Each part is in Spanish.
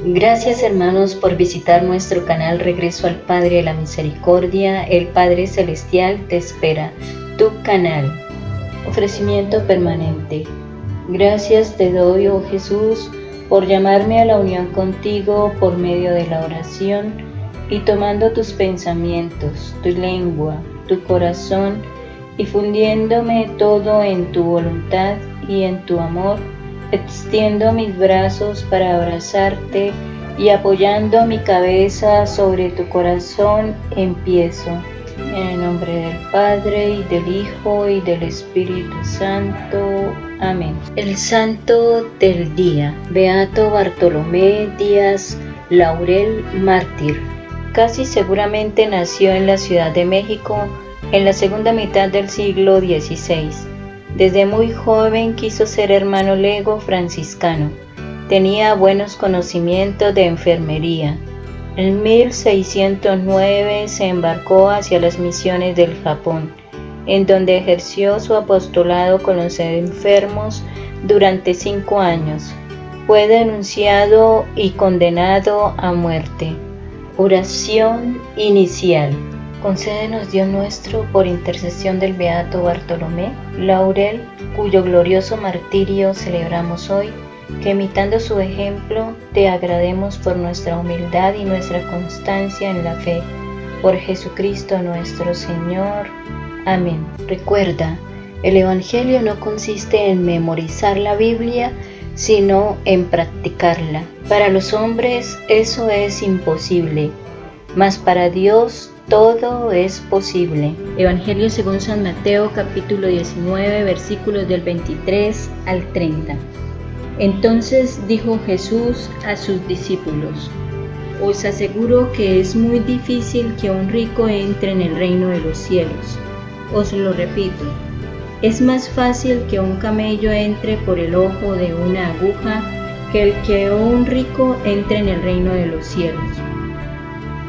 Gracias hermanos por visitar nuestro canal Regreso al Padre de la Misericordia. El Padre Celestial te espera. Tu canal. Ofrecimiento permanente. Gracias te doy, oh Jesús, por llamarme a la unión contigo por medio de la oración y tomando tus pensamientos, tu lengua, tu corazón y fundiéndome todo en tu voluntad y en tu amor, extiendo mis brazos para abrazarte y apoyando mi cabeza sobre tu corazón empiezo. En el nombre del Padre, y del Hijo, y del Espíritu Santo. Amén. El Santo del Día. Beato Bartolomé Díaz Laurel, mártir. Casi seguramente nació en la Ciudad de México en la segunda mitad del siglo XVI. Desde muy joven quiso ser hermano lego franciscano. Tenía buenos conocimientos de enfermería. En 1609 se embarcó hacia las misiones del Japón, en donde ejerció su apostolado con los enfermos durante 5 años. Fue denunciado y condenado a muerte. Oración inicial. Concédenos, Dios nuestro, por intercesión del Beato Bartolomé Laurel, cuyo glorioso martirio celebramos hoy, que imitando su ejemplo te agrademos por nuestra humildad y nuestra constancia en la fe. Por Jesucristo nuestro Señor. Amén. Recuerda, el Evangelio no consiste en memorizar la Biblia, sino en practicarla. Para los hombres eso es imposible, mas para Dios todo es posible. Evangelio según San Mateo, capítulo 19, versículos del 23 al 30. Entonces dijo Jesús a sus discípulos: Os aseguro que es muy difícil que un rico entre en el reino de los cielos. Os lo repito, es más fácil que un camello entre por el ojo de una aguja que el que un rico entre en el reino de los cielos.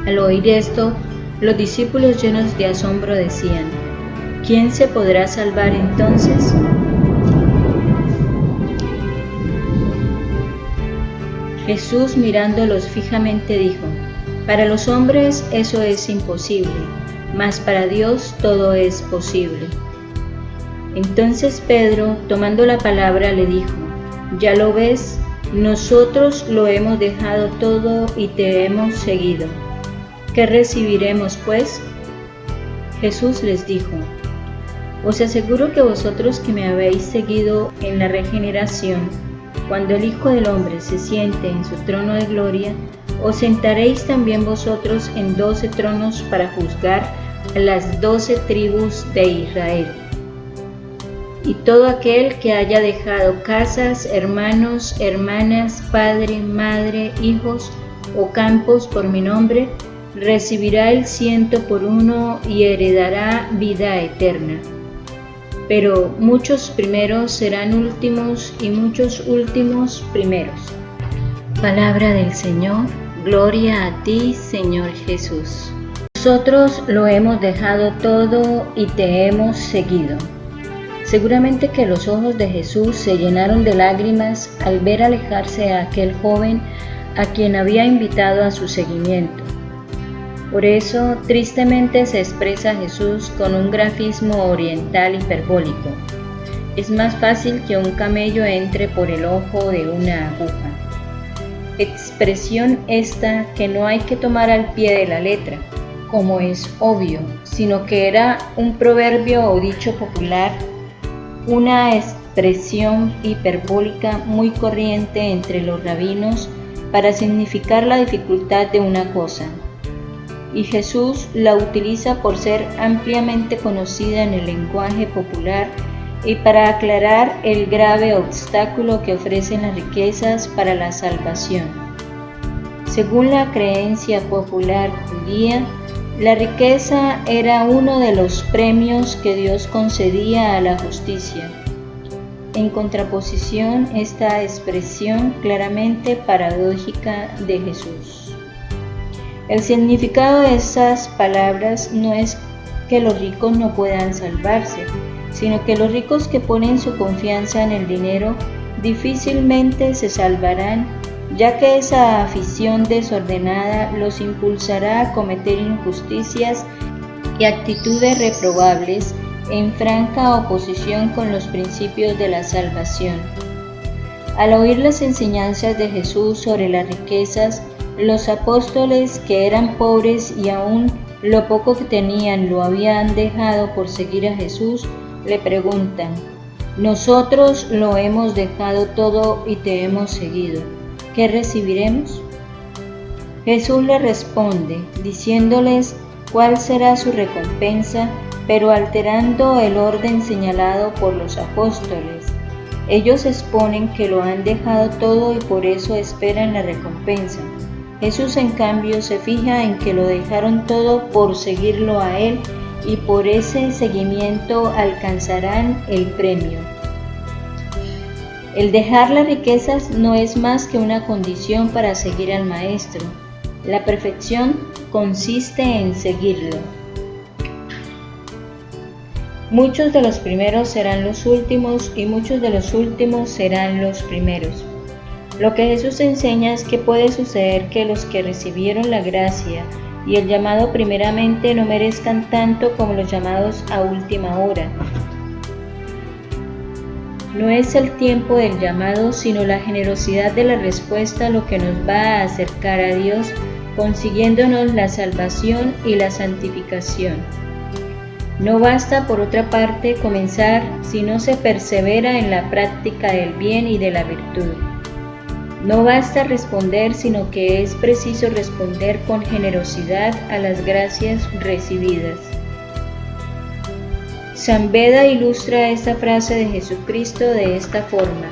Al oír esto, los discípulos llenos de asombro decían: ¿Quién se podrá salvar entonces? Jesús, mirándolos fijamente, dijo: Para los hombres eso es imposible, mas para Dios todo es posible. Entonces Pedro, tomando la palabra, le dijo: Ya lo ves, nosotros lo hemos dejado todo y te hemos seguido. ¿Qué recibiremos, pues? Jesús les dijo: Os aseguro que vosotros que me habéis seguido en la regeneración, cuando el Hijo del Hombre se siente en su trono de gloria, os sentaréis también vosotros en 12 tronos para juzgar a las 12 tribus de Israel. Y todo aquel que haya dejado casas, hermanos, hermanas, padre, madre, hijos o campos por mi nombre, recibirá el 100 por 1 y heredará vida eterna. Pero muchos primeros serán últimos y muchos últimos primeros. Palabra del Señor. Gloria a ti, Señor Jesús. Nosotros lo hemos dejado todo y te hemos seguido. Seguramente que los ojos de Jesús se llenaron de lágrimas al ver alejarse a aquel joven a quien había invitado a su seguimiento. Por eso, tristemente se expresa Jesús con un grafismo oriental hiperbólico. Es más fácil que un camello entre por el ojo de una aguja. Expresión esta que no hay que tomar al pie de la letra, como es obvio, sino que era un proverbio o dicho popular, una expresión hiperbólica muy corriente entre los rabinos para significar la dificultad de una cosa. Y Jesús la utiliza por ser ampliamente conocida en el lenguaje popular y para aclarar el grave obstáculo que ofrecen las riquezas para la salvación. Según la creencia popular judía, la riqueza era uno de los premios que Dios concedía a la justicia. En contraposición, esta expresión claramente paradójica de Jesús. El significado de esas palabras no es que los ricos no puedan salvarse, sino que los ricos que ponen su confianza en el dinero difícilmente se salvarán ya que esa afición desordenada los impulsará a cometer injusticias y actitudes reprobables en franca oposición con los principios de la salvación. Al oír las enseñanzas de Jesús sobre las riquezas, los apóstoles, que eran pobres y aún lo poco que tenían lo habían dejado por seguir a Jesús, le preguntan: «Nosotros lo hemos dejado todo y te hemos seguido. ¿Qué recibiremos?». Jesús les responde, diciéndoles cuál será su recompensa, pero alterando el orden señalado por los apóstoles. Ellos exponen que lo han dejado todo y por eso esperan la recompensa. Jesús, en cambio, se fija en que lo dejaron todo por seguirlo a Él y por ese seguimiento alcanzarán el premio. El dejar las riquezas no es más que una condición para seguir al Maestro. La perfección consiste en seguirlo. Muchos de los primeros serán los últimos y muchos de los últimos serán los primeros. Lo que Jesús enseña es que puede suceder que los que recibieron la gracia y el llamado primeramente no merezcan tanto como los llamados a última hora. No es el tiempo del llamado, sino la generosidad de la respuesta lo que nos va a acercar a Dios, consiguiéndonos la salvación y la santificación. No basta, por otra parte, comenzar si no se persevera en la práctica del bien y de la virtud. No basta responder, sino que es preciso responder con generosidad a las gracias recibidas. San Beda ilustra esta frase de Jesucristo de esta forma: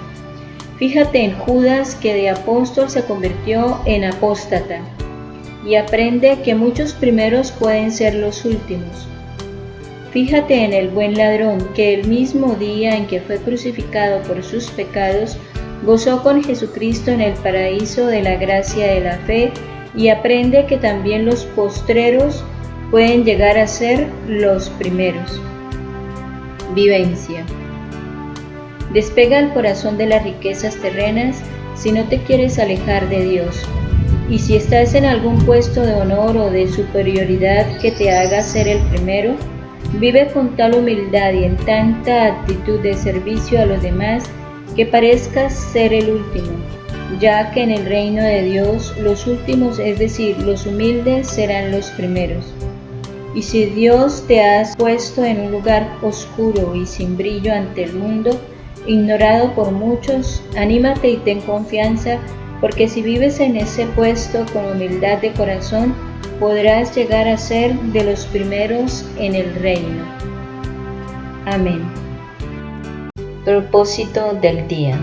«Fíjate en Judas, que de apóstol se convirtió en apóstata, y aprende que muchos primeros pueden ser los últimos. Fíjate en el buen ladrón, que el mismo día en que fue crucificado por sus pecados, gozó con Jesucristo en el paraíso de la gracia de la fe, y aprende que también los postreros pueden llegar a ser los primeros». Vivencia. Despega el corazón de las riquezas terrenas si no te quieres alejar de Dios. Y si estás en algún puesto de honor o de superioridad que te haga ser el primero, vive con tal humildad y en tanta actitud de servicio a los demás que parezcas ser el último, ya que en el reino de Dios los últimos, es decir, los humildes, serán los primeros. Y si Dios te ha puesto en un lugar oscuro y sin brillo ante el mundo, ignorado por muchos, anímate y ten confianza, porque si vives en ese puesto con humildad de corazón, podrás llegar a ser de los primeros en el reino. Amén. Propósito del día.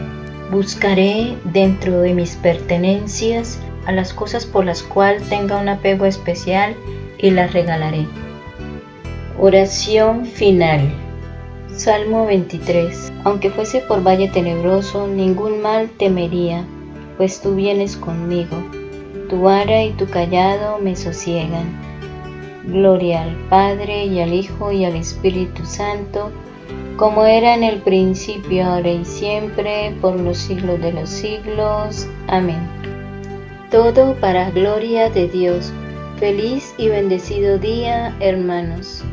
Buscaré dentro de mis pertenencias a las cosas por las cuales tenga un apego especial y las regalaré. Oración final. Salmo 23. Aunque fuese por valle tenebroso, ningún mal temería, pues tú vienes conmigo. Tu vara y tu cayado me sosiegan. Gloria al Padre, y al Hijo, y al Espíritu Santo, como era en el principio, ahora y siempre, por los siglos de los siglos. Amén. Todo para gloria de Dios. Feliz y bendecido día, hermanos.